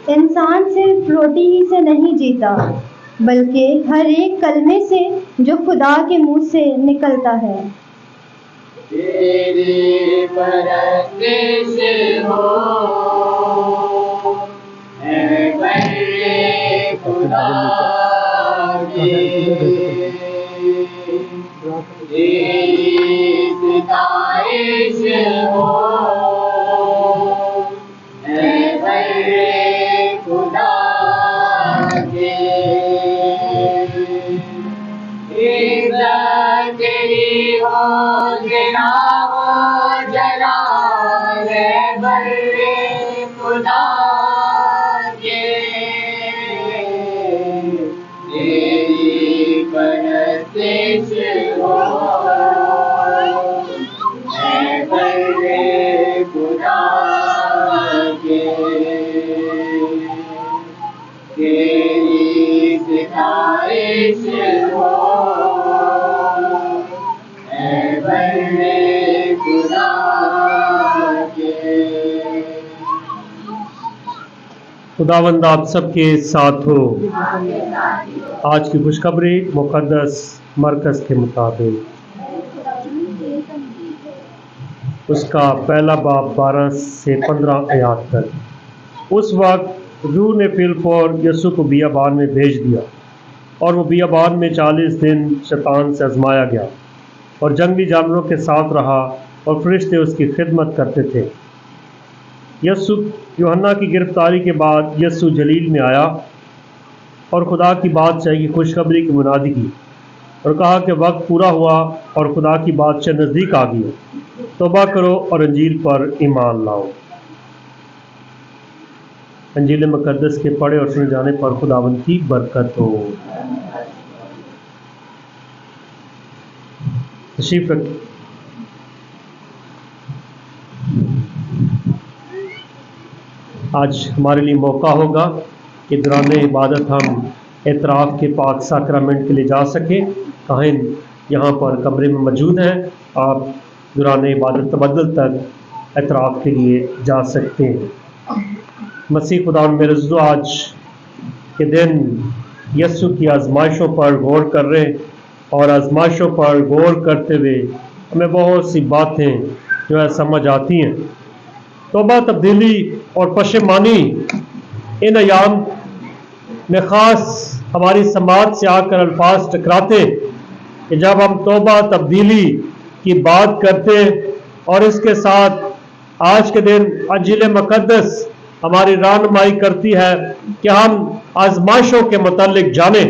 انسان صرف روٹی ہی سے نہیں جیتا بلکہ ہر ایک کلمے سے جو خدا کے منہ سے نکلتا ہے۔ تیری پرستش ہو اے بڑے خدا کی، تیری ستائش ہو اے بڑے خدا کی، عزت تیری ہو جناب و جلال اے بڑے خدا کے، تیری پرستش ہو اے بڑے خدا کے، تیری ستائش ہو اے بڑے خدا کے۔ خداوند آپ سب کے ساتھ ہو۔ آج کی خوشخبری مقدس مرکز کے مطابق اس کا پہلا باب 12 سے 15 آیات تک۔ اس وقت روح نے فی الفور یسوع کو بیابان میں بھیج دیا، اور وہ بیابان میں 40 دن شیطان سے آزمایا گیا، اور جنگلی جانوروں کے ساتھ رہا، اور فرشتے اس کی خدمت کرتے تھے۔ یوحنا کی گرفتاری کے بعد یسوع جلیل میں آیا اور خدا کی بادشاہی کی خوشخبری کی منادی کی، اور کہا کہ وقت پورا ہوا اور خدا کی بادشاہ نزدیک آ گئی ہے، توبہ کرو اور انجیل پر ایمان لاؤ۔ انجیل مقدس کے پڑھے اور سنے جانے پر خداوند کی برکت ہو۔ تشریف رکھیں۔ آج ہمارے لیے موقع ہوگا کہ دوران عبادت ہم اعتراف کے پاک ساکرامنٹ کے لیے جا سکیں۔ کاہن یہاں پر کمرے میں موجود ہیں، آپ دوران عبادت تبدل تک اعتراف کے لیے جا سکتے ہیں۔ مسیح خدا میرے عزیزو، آج کے دن یسوع کی آزمائشوں پر غور کر رہے ہیں، اور آزمائشوں پر غور کرتے ہوئے ہمیں بہت سی باتیں جو ہے سمجھ آتی ہیں۔ توبہ، تبدیلی اور پشیمانی ان ایام میں خاص ہماری سماعت سے آ کر الفاظ ٹکراتے کہ جب ہم توبہ تبدیلی کی بات کرتے، اور اس کے ساتھ آج کے دن انجیل مقدس ہماری رہنمائی کرتی ہے کہ ہم آزمائشوں کے متعلق جانیں۔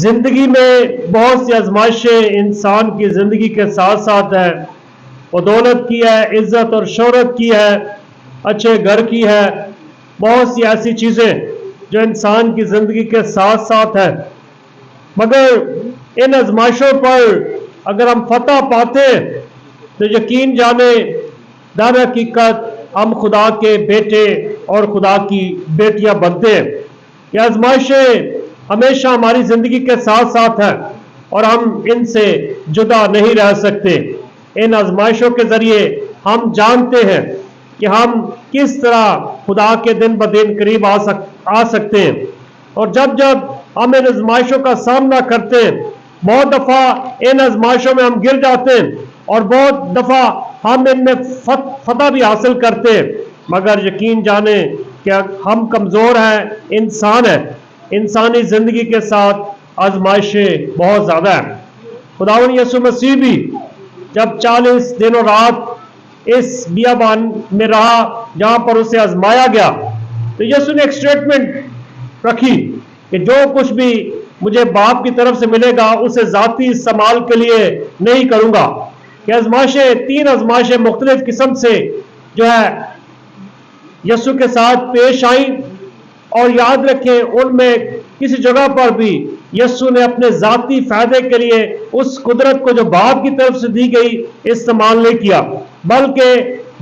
زندگی میں بہت سی آزمائشیں انسان کی زندگی کے ساتھ ساتھ ہیں۔ وہ دولت کی ہے، عزت اور شہرت کی ہے، اچھے گھر کی ہے، بہت سی ایسی چیزیں جو انسان کی زندگی کے ساتھ ساتھ ہیں۔ مگر ان آزمائشوں پر اگر ہم فتح پاتے تو یقین جانے در حقیقت ہم خدا کے بیٹے اور خدا کی بیٹیاں بنتے ہیں۔ یہ آزمائشیں ہمیشہ ہماری زندگی کے ساتھ ساتھ ہیں، اور ہم ان سے جدا نہیں رہ سکتے۔ ان آزمائشوں کے ذریعے ہم جانتے ہیں کہ ہم کس طرح خدا کے دن بدن قریب آ سکتے ہیں. اور جب جب ہم ان آزمائشوں کا سامنا کرتے ہیں، بہت دفعہ ان آزمائشوں میں ہم گر جاتے ہیں اور بہت دفعہ ہم ان میں فتح بھی حاصل کرتے ہیں، مگر یقین جانیں کہ ہم کمزور ہیں، انسان ہیں. انسانی زندگی کے ساتھ آزمائشیں بہت زیادہ ہیں. خداوند یسوع مسیح بھی جب 40 دن اور رات اس بیابان میں رہا جہاں پر اسے آزمایا گیا، تو یسوع نے ایک سٹیٹمنٹ رکھی کہ جو کچھ بھی مجھے باپ کی طرف سے ملے گا اسے ذاتی استعمال کے لیے نہیں کروں گا. کہ آزمائشیں 3 آزمائشیں مختلف قسم سے جو ہے یسوع کے ساتھ پیش آئیں، اور یاد رکھیں ان میں کسی جگہ پر بھی یسوع نے اپنے ذاتی فائدے کے لیے اس قدرت کو جو باپ کی طرف سے دی گئی استعمال نہیں کیا، بلکہ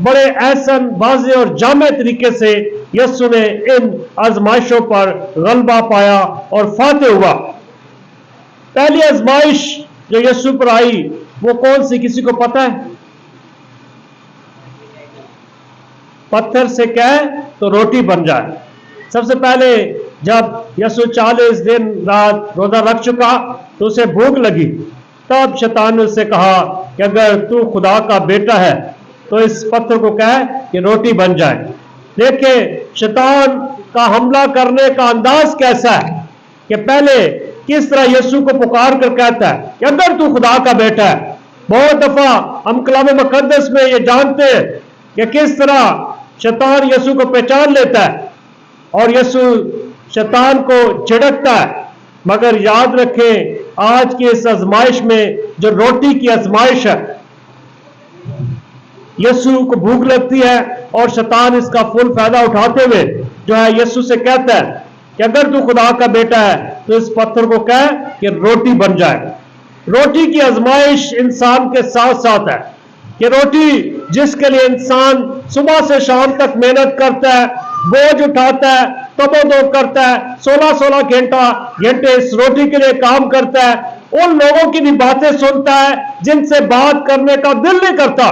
بڑے احسن واضح اور جامع طریقے سے یسوع نے ان آزمائشوں پر غلبہ پایا اور فاتح ہوا. پہلی آزمائش جو یسوع پر آئی وہ کون سی، کسی کو پتہ ہے؟ پتھر سے کہے تو روٹی بن جائے. سب سے پہلے جب یسوع 40 دن رات روزہ رکھ چکا تو اسے بھوک لگی، تب شیطان نے اس سے کہا کہ اگر تو خدا کا بیٹا ہے تو اس پتھر کو کہے کہ روٹی بن جائے. دیکھیں شیطان کا حملہ کرنے کا انداز کیسا ہے کہ پہلے کس طرح یسوع کو پکار کر کہتا ہے کہ اگر تو خدا کا بیٹا ہے. بہت دفعہ ہم کلام مقدس میں یہ جانتے ہیں کہ کس طرح شیطان یسوع کو پہچان لیتا ہے اور یسوع شیطان کو جھڑکتا ہے. مگر یاد رکھیں آج کی اس آزمائش میں جو روٹی کی آزمائش ہے، یسوع کو بھوک لگتی ہے اور شیطان اس کا فل فائدہ اٹھاتے ہوئے جو ہے یسوع سے کہتا ہے کہ اگر تو خدا کا بیٹا ہے تو اس پتھر کو کہے کہ روٹی بن جائے. روٹی کی آزمائش انسان کے ساتھ ساتھ ہے. یہ روٹی جس کے لیے انسان صبح سے شام تک محنت کرتا ہے، بوجھ اٹھاتا ہے، تبو کرتا ہے، 16 گھنٹے اس روٹی کے لیے کام کرتا ہے، ان لوگوں کی بھی باتیں سنتا ہے جن سے بات کرنے کا دل نہیں کرتا،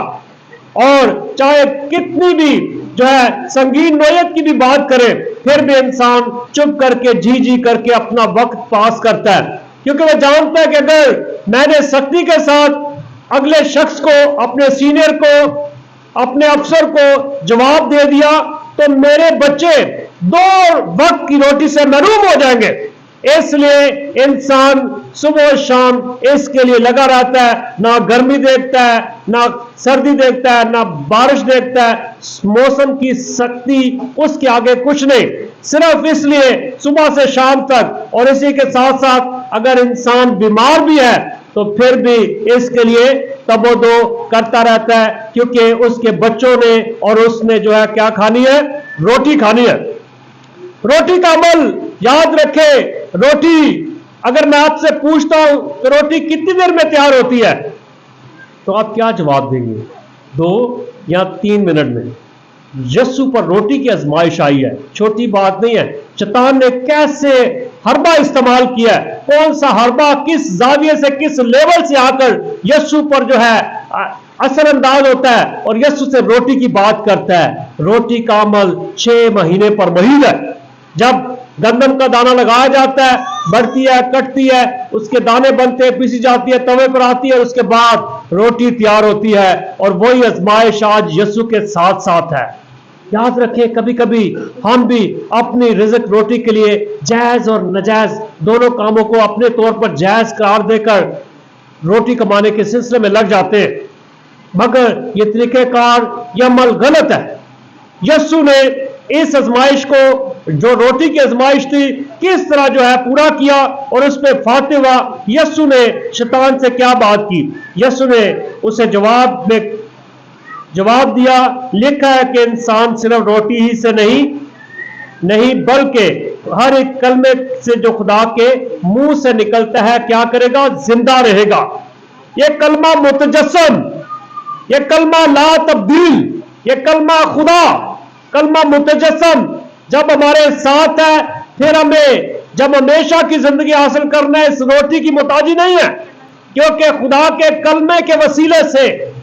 اور چاہے کتنی بھی جو ہے سنگین نوعیت کی بھی بات کرے پھر بھی انسان چپ کر کے جی کر کے اپنا وقت پاس کرتا ہے، کیونکہ وہ جانتا ہے کہ اگر میں نے سختی کے ساتھ اگلے شخص کو، اپنے سینئر کو، اپنے افسر کو جواب دے دیا تو میرے بچے 2 وقت کی روٹی سے محروم ہو جائیں گے. اس لیے انسان صبح و شام اس کے لیے لگا رہتا ہے، نہ گرمی دیکھتا ہے، نہ سردی دیکھتا ہے، نہ بارش دیکھتا ہے. موسم کی سختی اس کے آگے کچھ نہیں، صرف اس لیے صبح سے شام تک. اور اسی کے ساتھ ساتھ اگر انسان بیمار بھی ہے تو پھر بھی اس کے لیے تبو کرتا رہتا ہے، کیونکہ اس کے بچوں نے اور اس نے جو ہے کیا کھانی ہے؟ روٹی کھانی ہے. روٹی کا عمل یاد رکھے. روٹی اگر میں آپ سے پوچھتا ہوں کہ روٹی کتنی دیر میں تیار ہوتی ہے تو آپ کیا جواب دیں گے؟ 2 یا 3 منٹ میں. یسوع پر روٹی کی آزمائش آئی ہے، چھوٹی بات نہیں ہے. شیطان نے کیسے حربہ استعمال کیا ہے، کون سا حربہ کس زاویے سے، کس لیول سے آ کر یسوع پر جو ہے اثر انداز ہوتا ہے اور یسوع سے روٹی کی بات کرتا ہے. روٹی کا عمل 6 مہینے پر محیط ہے. جب گندم کا دانہ لگایا جاتا ہے، بڑھتی ہے، کٹتی ہے، اس کے دانے بنتے ہیں، پیسی جاتی ہے، توے پر آتی ہے، اور اس کے بعد روٹی تیار ہوتی ہے. اور وہی آزمائش آج یسوع کے ساتھ ساتھ ہے. یاد رکھیں کبھی کبھی ہم بھی اپنی رزق روٹی کے لیے جائز اور ناجائز دونوں کاموں کو اپنے طور پر جائز قرار دے کر روٹی کمانے کے سلسلے میں لگ جاتے ہیں، مگر یہ طریقہ کار، یہ عمل غلط ہے. یسوع نے اس آزمائش کو جو روٹی کی آزمائش تھی کس طرح جو ہے پورا کیا اور اس پہ فاتح ہوا. یسوع نے شیطان سے کیا بات کی؟ یسوع نے اسے جواب دیا. لکھا ہے کہ انسان صرف روٹی ہی سے نہیں بلکہ ہر ایک کلمے سے جو خدا کے منہ سے نکلتا ہے کیا کرے گا؟ زندہ رہے گا. یہ کلمہ متجسم، یہ کلمہ لا تبدیل، یہ کلمہ خدا، کلمہ متجسم جب ہمارے ساتھ ہے پھر ہمیں جب ہمیشہ کی زندگی حاصل کرنا ہے اس روٹی کی محتاجی نہیں ہے، کیونکہ خدا کے کلمے کے وسیلے سے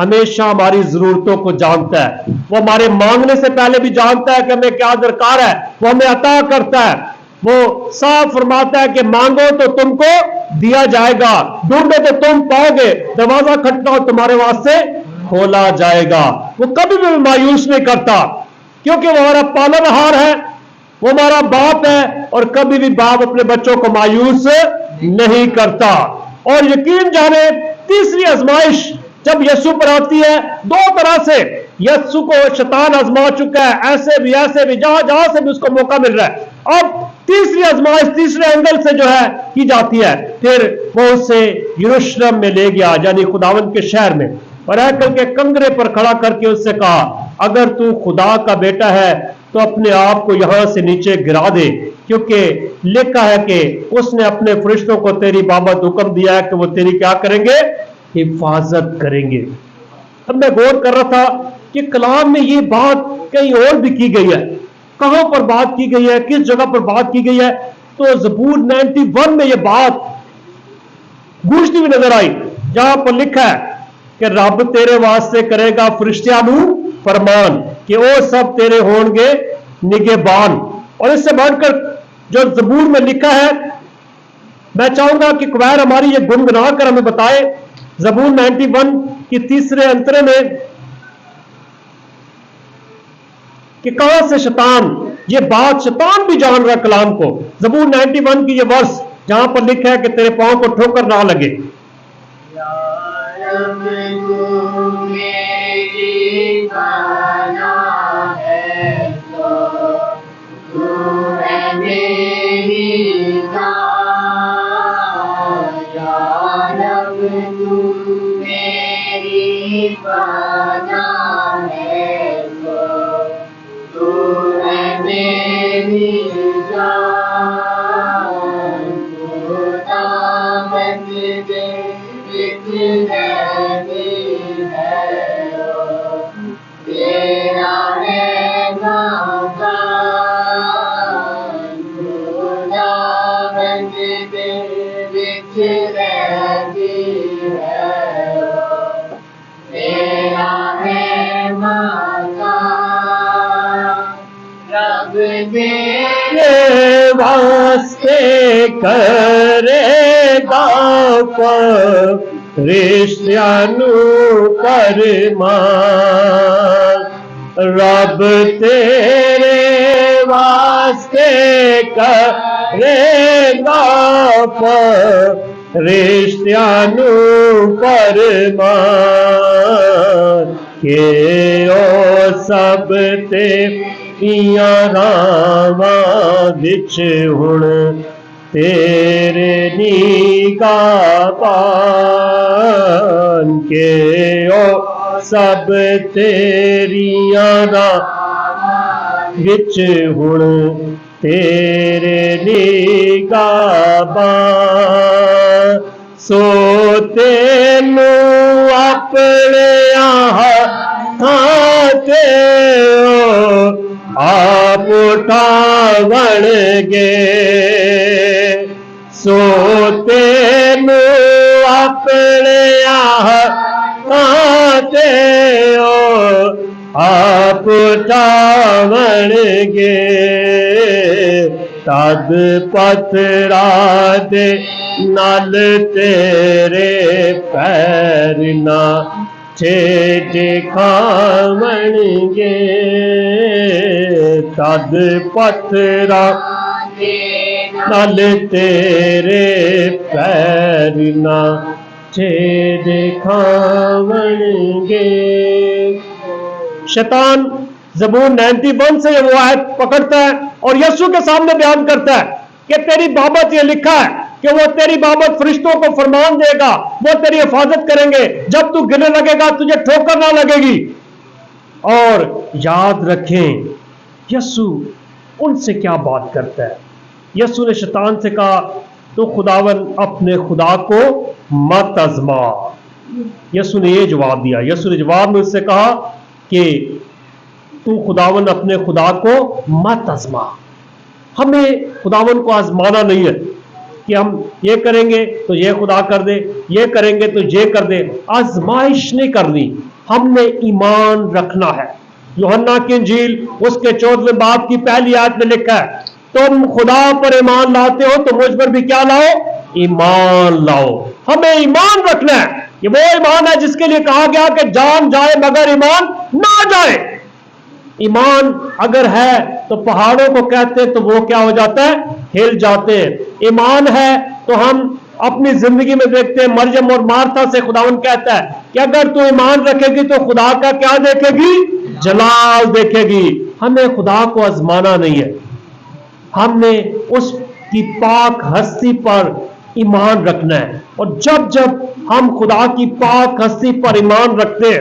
ہمیشہ ہماری ضرورتوں کو جانتا ہے. وہ ہمارے مانگنے سے پہلے بھی جانتا ہے کہ ہمیں کیا درکار ہے. وہ ہمیں عطا کرتا ہے. وہ صاف فرماتا ہے کہ مانگو تو تم کو دیا جائے گا, ڈھونڈو تو تم پاؤ گے, دروازہ کھٹکاؤ تمہارے واسطے کھولا جائے گا. وہ کبھی بھی مایوس نہیں کرتا, کیونکہ وہ ہمارا پالنہار ہے, وہ ہمارا باپ ہے, اور کبھی بھی باپ اپنے بچوں کو مایوس نہیں کرتا. اور یقین جانے تیسری آزمائش جب یسوع پر آتی ہے, دو طرح سے یسوع کو شیطان آزما چکا ہے, ایسے بھی جہاں سے بھی اس کو موقع مل رہا ہے. اب تیسری آزمائش تیسرے اینگل سے جو ہے کی جاتی ہے. پھر وہ اسے یروشلم میں لے گیا, یعنی خداوند کے شہر میں, اور ہیکل کے کنگرے پر کھڑا کر کے اس سے کہا, اگر تو خدا کا بیٹا ہے تو اپنے آپ کو یہاں سے نیچے گرا دے, کیونکہ لکھا ہے کہ اس نے اپنے فرشتوں کو تیری بابت حکم دیا ہے کہ وہ تیری کیا کریں گے, حفاظت کریں گے. اب میں غور کر رہا تھا کہ کلام میں یہ بات کہیں اور بھی کی گئی ہے. کہاں پر بات کی گئی ہے, کس جگہ پر بات کی گئی ہے؟ تو زبور 91 میں یہ بات گونجتی ہوئی نظر آئی, جہاں پر لکھا ہے کہ رب تیرے واسطے کرے گا فرشتیاں نو فرمان کہ وہ سب تیرے ہون گے نگہبان. اور اس سے بڑھ کر جو زبور میں لکھا ہے, میں چاہوں گا کہ کویر ہماری یہ گنگنا کر ہمیں بتائے زبور 91 کی تیسرے انترے میں کہ کہاں سے شیطان, یہ بات شیطان بھی جان رہا کلام کو. زبور 91 کی یہ ورس جہاں پر لکھا ہے کہ تیرے پاؤں کو ٹھوکر نہ لگے. رب تو میری پناہ ہے تو ہے میری جان. یا رب تو میری پناہ ہے تو ہے میری جان. خداوند دے تیرا ہے مکان. خداوند دے وچ رہتی ہے, تیرا ہے مکان. رب تیرے واسطے کرے گا فرشتیاں نو فرمان. رب تیرے واسطے کرے گا فرشتیاں نو فرمان کہ او سب تیریاں راواں وچ ہن تیرے نگہبان کے او سب تیریاں راواں وچ ہن تیرے نگہبان. سو تینوں اپنے ہاتھاں تے آپ اٹھاون گے. سو تینوں اپنے ہاتھاں تے آپ اٹھاون گے. تد پتھراں دے نال تیرے پیر نہ چھیڑ کھاون گے. تد پتھراں نال تیرے پیر نہ چھیڑ کھاون گے. شیطان زبور 91 سے وہ آیت پکڑتا ہے اور یسوع کے سامنے بیان کرتا ہے کہ تیری بابت یہ لکھا ہے کہ وہ تیری بابت فرشتوں کو فرمان دے گا, وہ تیری حفاظت کریں گے, جب تو گرنے لگے گا تجھے ٹھوکر نہ لگے گی. اور یاد رکھیں یسوع ان سے کیا بات کرتا ہے. یسوع نے شیطان سے کہا تو خداون اپنے خدا کو مت آزما. یسوع نے یہ جواب دیا. یسوع نے جواب میں اس سے کہا کہ تو خداون اپنے خدا کو مت آزما. ہمیں خداون کو آزمانا نہیں ہے کہ ہم یہ کریں گے تو یہ خدا کر دے, یہ کریں گے تو یہ کر دے. آزمائش نہیں کرنی, ہم نے ایمان رکھنا ہے۔ یوحنا کی انجیل اس کے 14ویں باب کی پہلی آیت میں لکھا ہے، تم خدا پر ایمان لاتے ہو تو مجھ پر بھی کیا لاؤ؟ ایمان لاؤ۔ ہمیں ایمان رکھنا ہے۔ یہ وہ ایمان ہے جس کے لیے کہا گیا کہ جان جائے مگر ایمان نہ جائے۔ ایمان اگر ہے تو پہاڑوں کو کہتے تو وہ کیا ہو جاتا ہے؟ ہل جاتے ہیں۔ ایمان ہے تو ہم اپنی زندگی میں دیکھتے ہیں، مریم اور مارتھا سے خداوند کہتا ہے کہ اگر تو ایمان رکھے گی تو خدا کا کیا دیکھے گی؟ جلال دیکھے گی۔ ہمیں خدا کو آزمانا نہیں ہے، ہم نے اس کی پاک ہستی پر ایمان رکھنا ہے۔ اور جب جب ہم خدا کی پاک ہستی پر ایمان رکھتے ہیں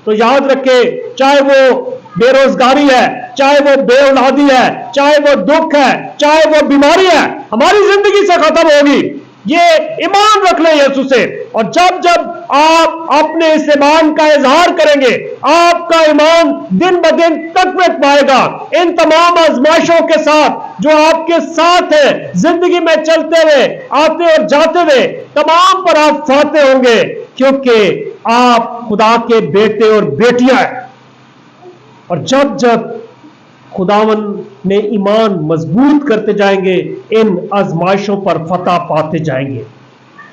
تو یاد رکھے، چاہے وہ بے روزگاری ہے، چاہے وہ بے اولادی ہے، چاہے وہ دکھ ہے، چاہے وہ بیماری ہے، ہماری زندگی سے ختم ہوگی۔ یہ ایمان رکھ لیں یسوع سے، اور جب جب آپ اپنے اس ایمان کا اظہار کریں گے، آپ کا ایمان دن بدن تقویت پائے گا۔ ان تمام آزمائشوں کے ساتھ جو آپ کے ساتھ ہیں، زندگی میں چلتے ہوئے، آتے اور جاتے ہوئے، تمام پر آپ فاتح ہوں گے، کیونکہ آپ خدا کے بیٹے اور بیٹیاں ہیں۔ اور جب جب خداون نے ایمان مضبوط کرتے جائیں گے، ان آزمائشوں پر فتح پاتے جائیں گے۔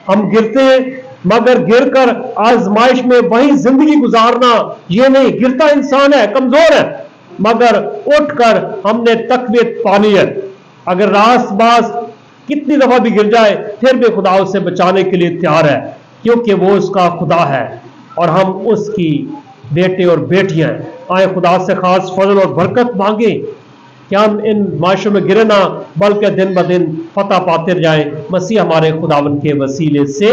ہم گرتے ہیں مگر گر کر آزمائش میں وہی زندگی گزارنا یہ نہیں، گرتا انسان ہے، کمزور ہے، مگر اٹھ کر ہم نے تقویت پانی ہے۔ اگر راست باز کتنی دفعہ بھی گر جائے پھر بھی خدا اسے بچانے کے لیے تیار ہے، کیونکہ وہ اس کا خدا ہے اور ہم اس کی بیٹے اور بیٹیاں ہیں۔ آئے خدا سے خاص فضل اور برکت مانگیں کہ ہم ان معاشوں میں گرے نہ بلکہ دن بدن فتح پاتے جائیں، مسیح ہمارے خداوند کے وسیلے سے۔